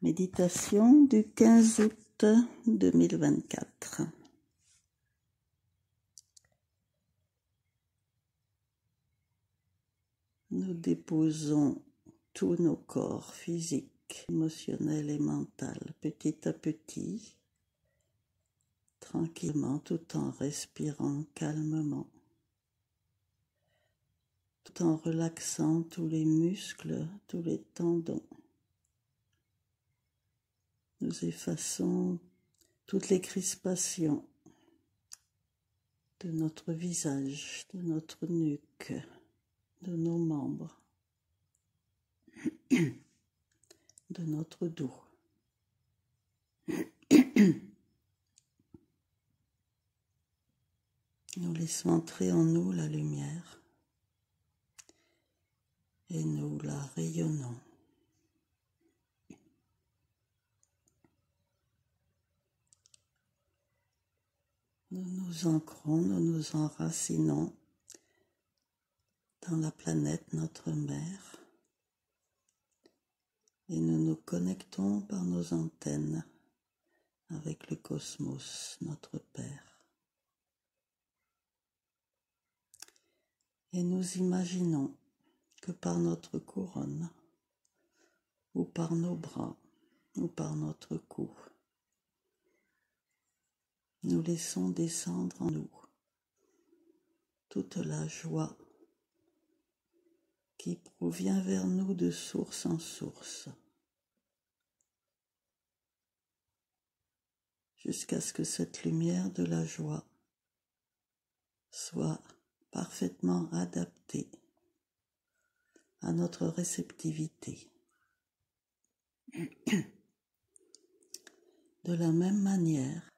Méditation du 15 août 2024. Nous déposons tous nos corps physiques, émotionnels et mentaux petit à petit, tranquillement, tout en respirant calmement, tout en relaxant tous les muscles, tous les tendons. Nous effaçons toutes les crispations de notre visage, de notre nuque, de nos membres, de notre dos. Nous laissons entrer en nous la lumière et nous la rayonnons. Nous nous ancrons, nous nous enracinons dans la planète, notre mère, et nous nous connectons par nos antennes avec le cosmos, notre Père. Et nous imaginons que par notre couronne, ou par nos bras, ou par notre cou, nous laissons descendre en nous toute la joie qui provient vers nous de source en source, jusqu'à ce que cette lumière de la joie soit parfaitement adaptée à notre réceptivité. De la même manière,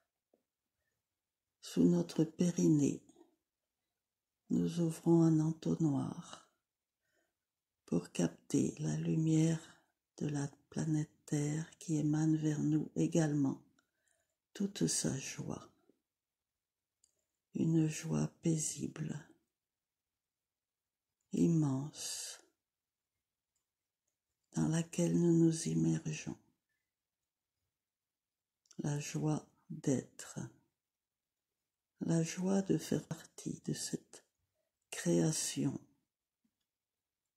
sous notre périnée, nous ouvrons un entonnoir pour capter la lumière de la planète Terre qui émane vers nous également toute sa joie. Une joie paisible, immense, dans laquelle nous nous immergeons. La joie d'être, la joie de faire partie de cette création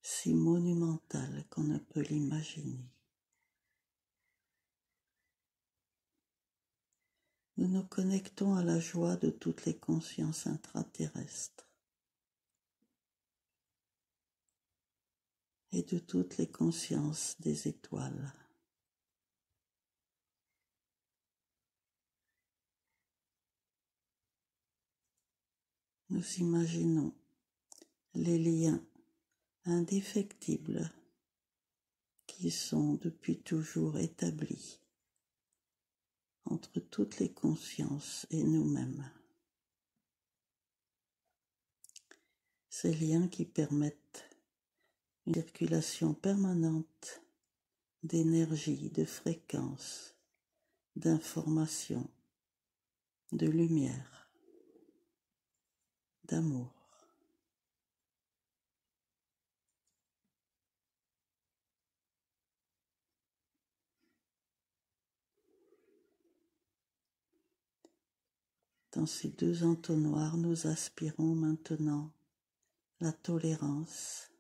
si monumentale qu'on ne peut l'imaginer. Nous nous connectons à la joie de toutes les consciences intraterrestres et de toutes les consciences des étoiles. Nous imaginons les liens indéfectibles qui sont depuis toujours établis entre toutes les consciences et nous-mêmes. Ces liens qui permettent une circulation permanente d'énergie, de fréquence, d'information, de lumière, d'amour. Dans ces deux entonnoirs, nous aspirons maintenant la tolérance,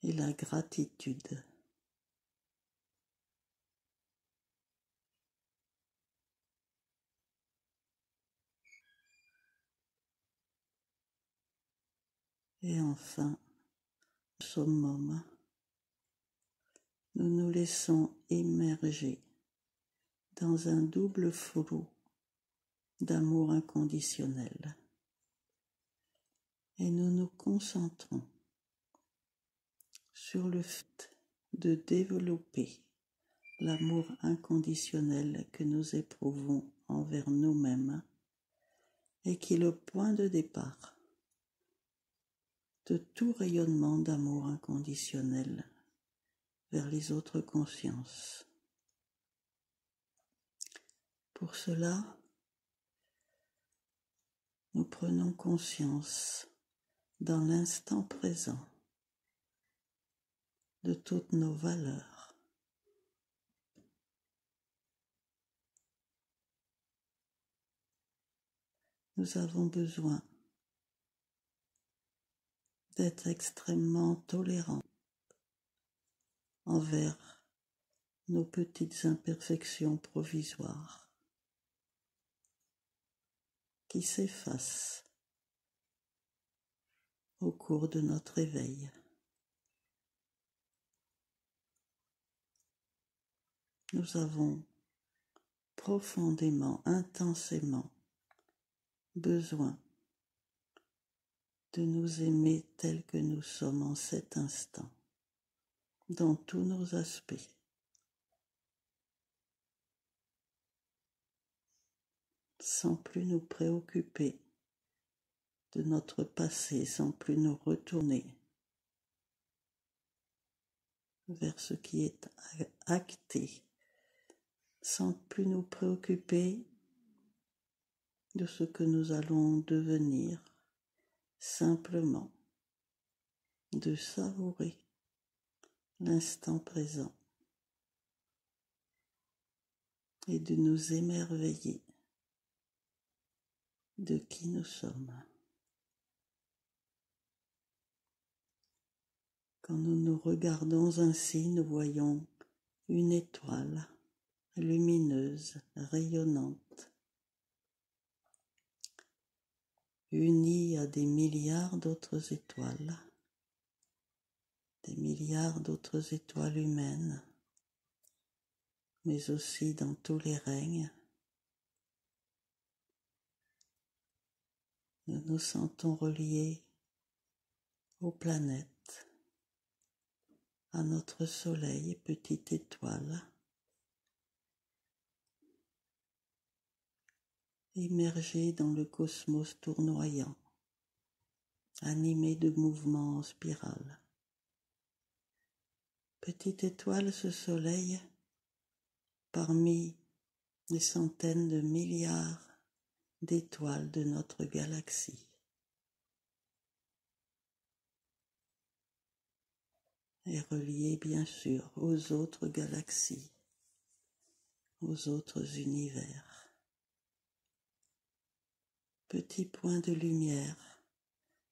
et la gratitude. Et enfin, le summum, nous nous laissons immerger dans un double flot d'amour inconditionnel. Et nous nous concentrons sur le fait de développer l'amour inconditionnel que nous éprouvons envers nous-mêmes et qui est le point de départ de tout rayonnement d'amour inconditionnel vers les autres consciences. Pour cela, nous prenons conscience dans l'instant présent de toutes nos valeurs. Nous avons besoin d'être extrêmement tolérants envers nos petites imperfections provisoires qui s'effacent au cours de notre éveil. Nous avons profondément, intensément besoin de nous aimer tels que nous sommes en cet instant, dans tous nos aspects. Sans plus nous préoccuper de notre passé, sans plus nous retourner vers ce qui est acté, sans plus nous préoccuper de ce que nous allons devenir, simplement de savourer l'instant présent et de nous émerveiller de qui nous sommes. Quand nous nous regardons ainsi, nous voyons une étoile lumineuse, rayonnante, unie à des milliards d'autres étoiles, des milliards d'autres étoiles humaines, mais aussi dans tous les règnes. Nous nous sentons reliés aux planètes, à notre soleil, petite étoile, immergée dans le cosmos tournoyant, animé de mouvements en spirale. Petite étoile, ce soleil, parmi les centaines de milliards d'étoiles de notre galaxie. Et relié bien sûr aux autres galaxies, aux autres univers. Petit point de lumière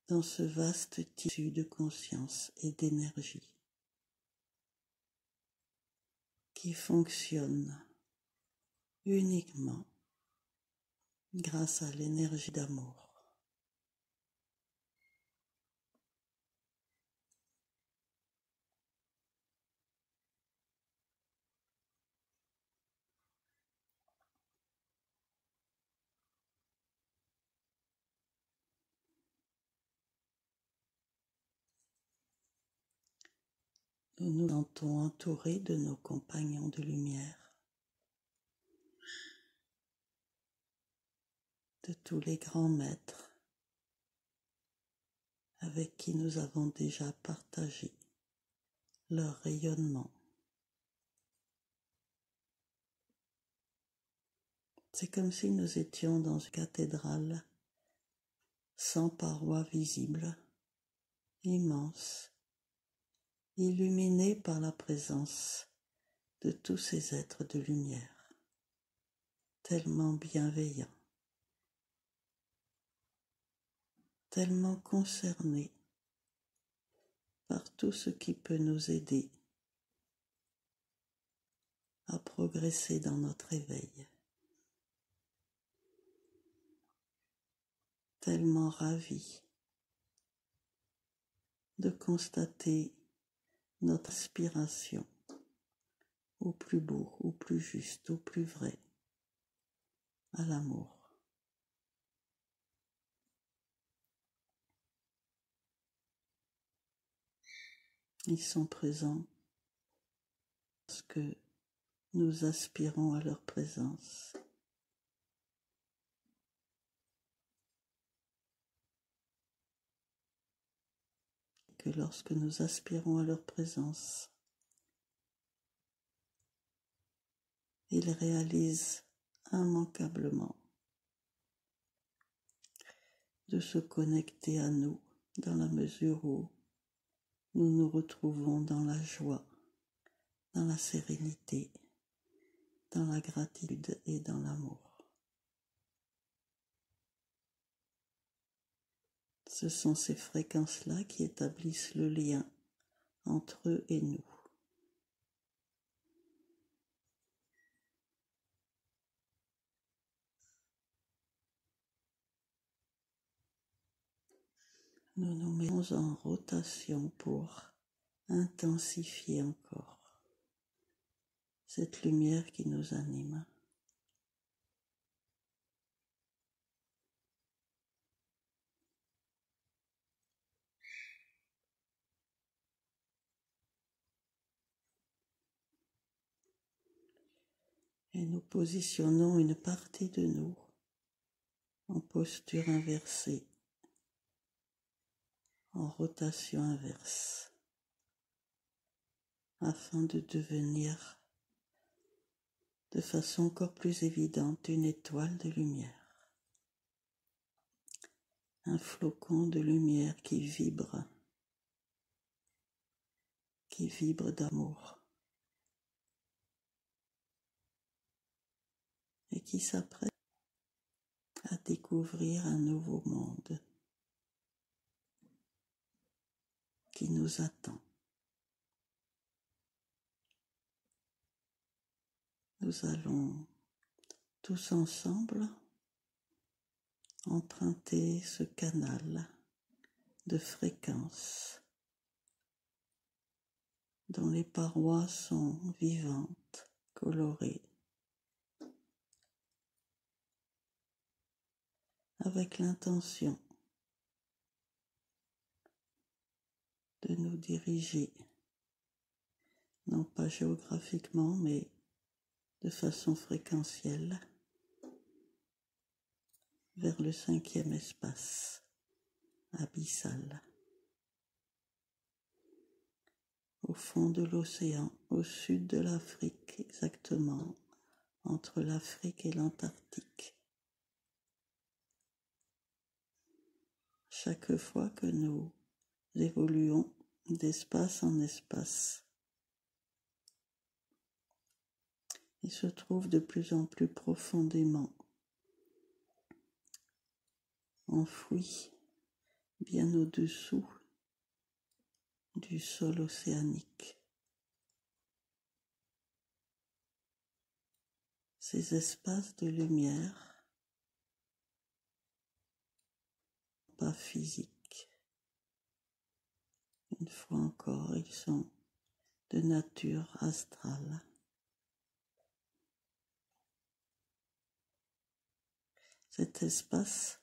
dans ce vaste tissu de conscience et d'énergie qui fonctionne uniquement grâce à l'énergie d'amour. Nous nous sentons entourés de nos compagnons de lumière, de tous les grands maîtres avec qui nous avons déjà partagé leur rayonnement. C'est comme si nous étions dans une cathédrale sans parois visibles, immense, illuminée par la présence de tous ces êtres de lumière, tellement bienveillants, tellement concernés par tout ce qui peut nous aider à progresser dans notre éveil, tellement ravis de constater notre aspiration au plus beau, au plus juste, au plus vrai, à l'amour. Ils sont présents parce que nous aspirons à leur présence. Que lorsque nous aspirons à leur présence, ils réalisent immanquablement de se connecter à nous dans la mesure où nous nous retrouvons dans la joie, dans la sérénité, dans la gratitude et dans l'amour. Ce sont ces fréquences-là qui établissent le lien entre eux et nous. Nous nous mettons en rotation pour intensifier encore cette lumière qui nous anime. Et nous positionnons une partie de nous en posture inversée, en rotation inverse, afin de devenir de façon encore plus évidente une étoile de lumière, un flocon de lumière qui vibre d'amour et qui s'apprête à découvrir un nouveau monde qui nous attend. Nous allons tous ensemble emprunter ce canal de fréquence dont les parois sont vivantes, colorées, avec l'intention de nous diriger, non pas géographiquement, mais de façon fréquentielle, vers le 5e espace abyssal, au fond de l'océan, au sud de l'Afrique, exactement, entre l'Afrique et l'Antarctique. Chaque fois que nous évoluons d'espace en espace, il se trouve de plus en plus profondément enfoui, bien au-dessous du sol océanique. Ces espaces de lumière, pas physiques, une fois encore, ils sont de nature astrale. Cet espace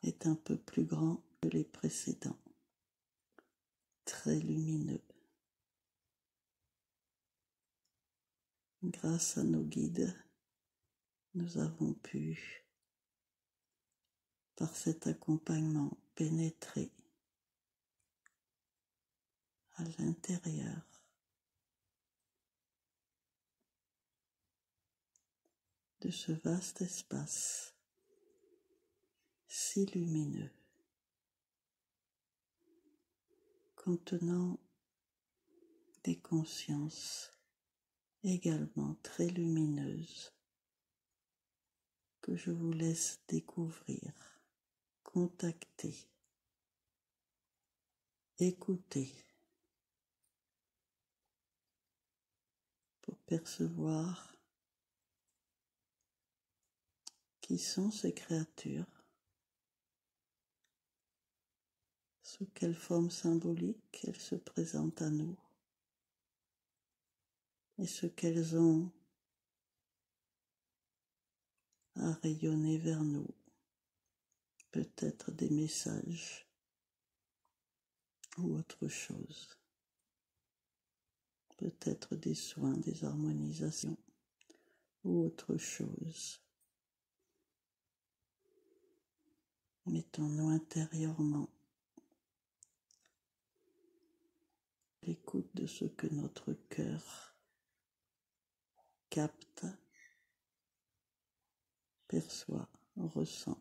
est un peu plus grand que les précédents, très lumineux. Grâce à nos guides, nous avons pu, par cet accompagnement, pénétrer à l'intérieur de ce vaste espace si lumineux, contenant des consciences également très lumineuses que je vous laisse découvrir, contacter, écouter pour percevoir qui sont ces créatures, sous quelle forme symbolique elles se présentent à nous et ce qu'elles ont à rayonner vers nous, peut-être des messages ou autre chose, peut-être des soins, des harmonisations ou autre chose. Mettons-nous intérieurement à l'écoute de ce que notre cœur capte, perçoit, ressent.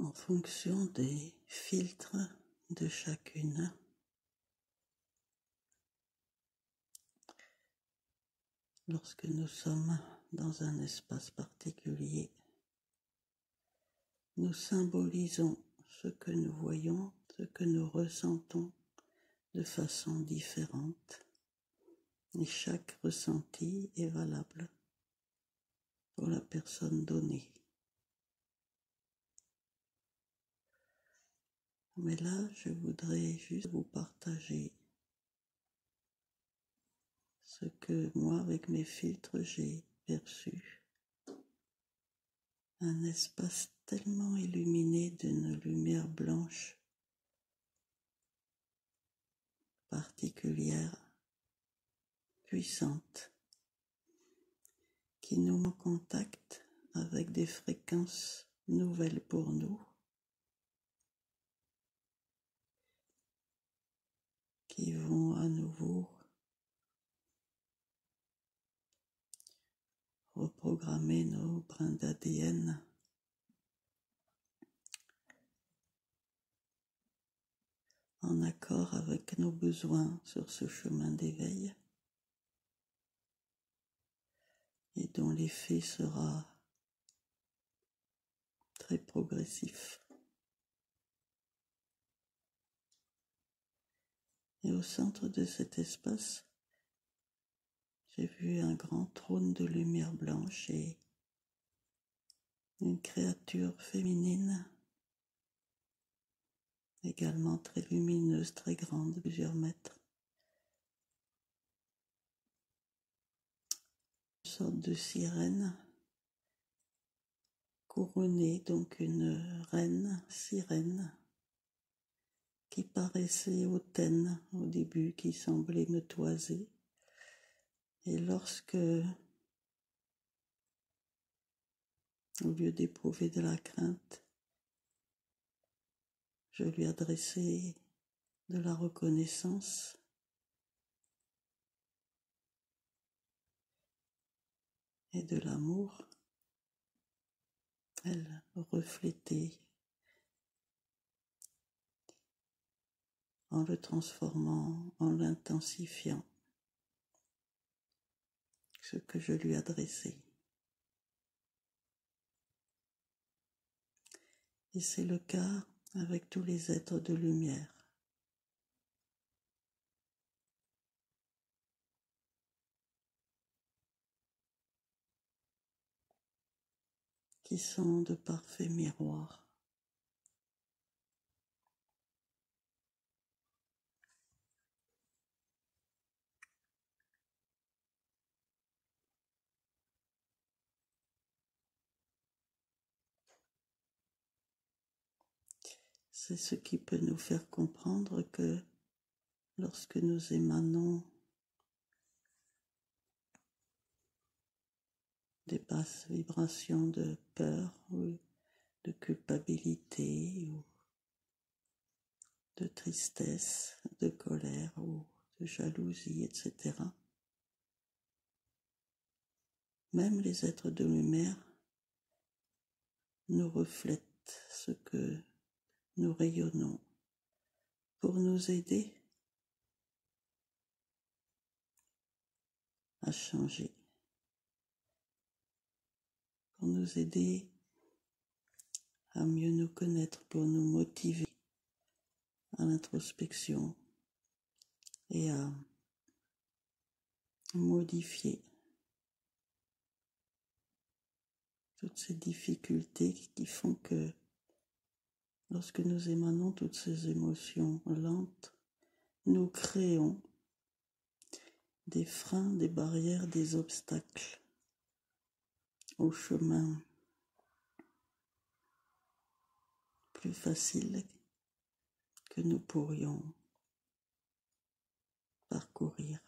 en fonction des filtres de chacune. Lorsque nous sommes dans un espace particulier, nous symbolisons ce que nous voyons, ce que nous ressentons de façon différente. Et chaque ressenti est valable pour la personne donnée. Mais là, je voudrais juste vous partager ce que moi, avec mes filtres, j'ai perçu. Un espace tellement illuminé d'une lumière blanche particulière, puissante, qui nous met en contact avec des fréquences nouvelles pour nous, qui vont à nouveau reprogrammer nos brins d'ADN en accord avec nos besoins sur ce chemin d'éveil, et dont l'effet sera très progressif. Et au centre de cet espace, j'ai vu un grand trône de lumière blanche et une créature féminine, également très lumineuse, très grande, plusieurs mètres. Une sorte de sirène couronnée, donc une reine sirène qui paraissait hautaine au début, qui semblait me toiser. Et lorsque, au lieu d'éprouver de la crainte, je lui adressais de la reconnaissance, et de l'amour, elle reflétait en le transformant, en l'intensifiant, ce que je lui adressais. Et c'est le cas avec tous les êtres de lumière. Qui sont de parfaits miroirs. C'est ce qui peut nous faire comprendre que lorsque nous émanons des basses vibrations de peur ou de culpabilité ou de tristesse, de colère ou de jalousie, etc. Même les êtres de lumière nous reflètent ce que nous rayonnons pour nous aider à changer, pour nous aider à mieux nous connaître, pour nous motiver à l'introspection et à modifier toutes ces difficultés qui font que lorsque nous émanons toutes ces émotions lentes, nous créons des freins, des barrières, des obstacles au chemin plus facile que nous pourrions parcourir.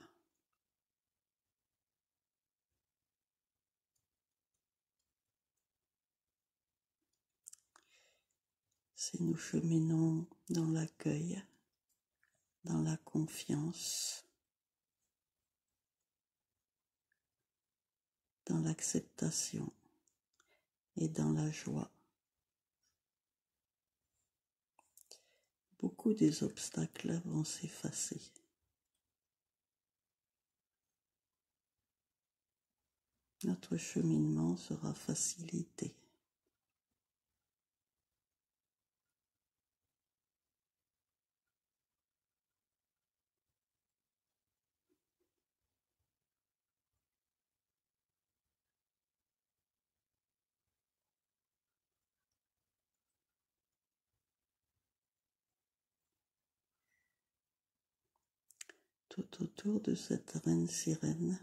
Si nous cheminons dans l'accueil, dans la confiance, dans l'acceptation et dans la joie, beaucoup des obstacles vont s'effacer. Notre cheminement sera facilité. Tout autour de cette reine sirène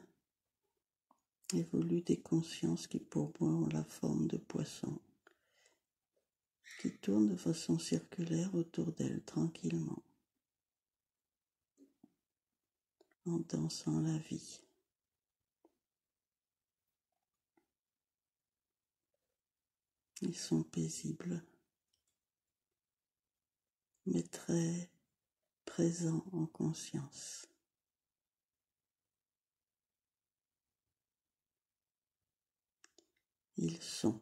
évoluent des consciences qui pour moi ont la forme de poissons, qui tournent de façon circulaire autour d'elle tranquillement, en dansant la vie. Ils sont paisibles, mais très présents en conscience. Ils sont.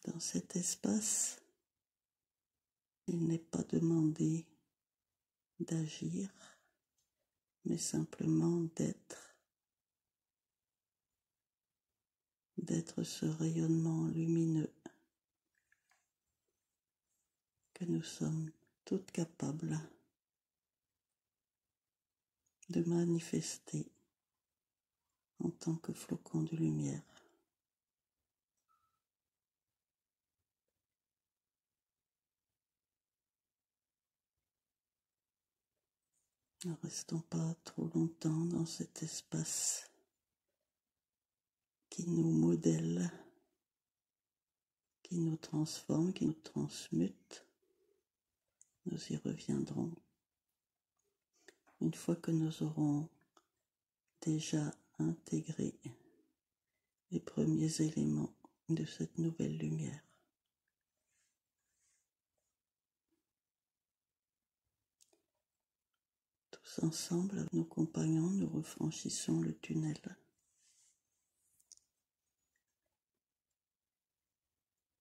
Dans cet espace, il n'est pas demandé d'agir, mais simplement d'être ce rayonnement lumineux que nous sommes toutes capables de manifester en tant que flocons de lumière. Ne restons pas trop longtemps dans cet espace qui nous modèle, qui nous transforme, qui nous transmute. Nous y reviendrons une fois que nous aurons déjà intégré les premiers éléments de cette nouvelle lumière. Tous ensemble, avec nos compagnons, nous refranchissons le tunnel.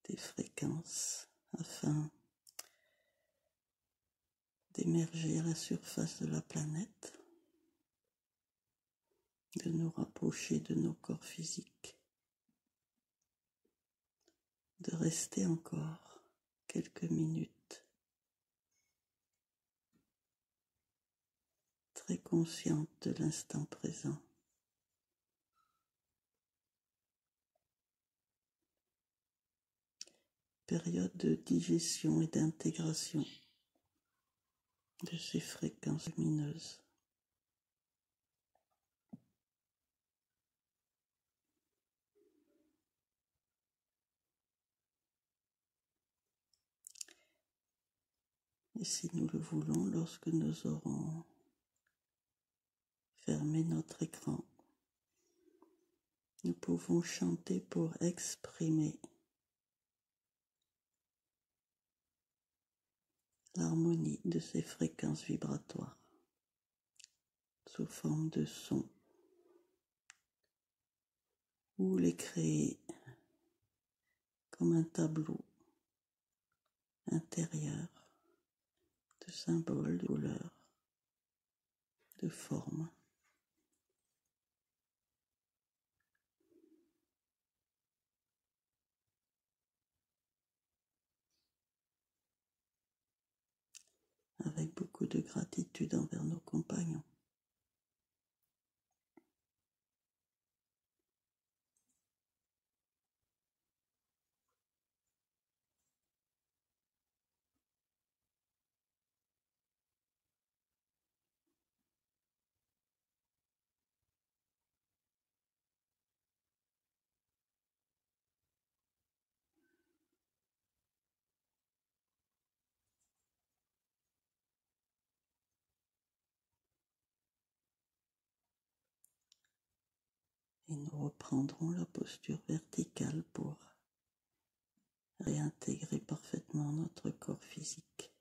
Des fréquences afin d'émerger à la surface de la planète, de nous rapprocher de nos corps physiques, de rester encore quelques minutes très consciente de l'instant présent. Période de digestion et d'intégration de ces fréquences lumineuses. Et si nous le voulons, lorsque nous aurons fermé notre écran, nous pouvons chanter pour exprimer l'harmonie de ces fréquences vibratoires sous forme de son, ou les créer comme un tableau intérieur de symboles, de couleurs, de formes. Avec beaucoup de gratitude envers nos compagnons. Et nous reprendrons la posture verticale pour réintégrer parfaitement notre corps physique.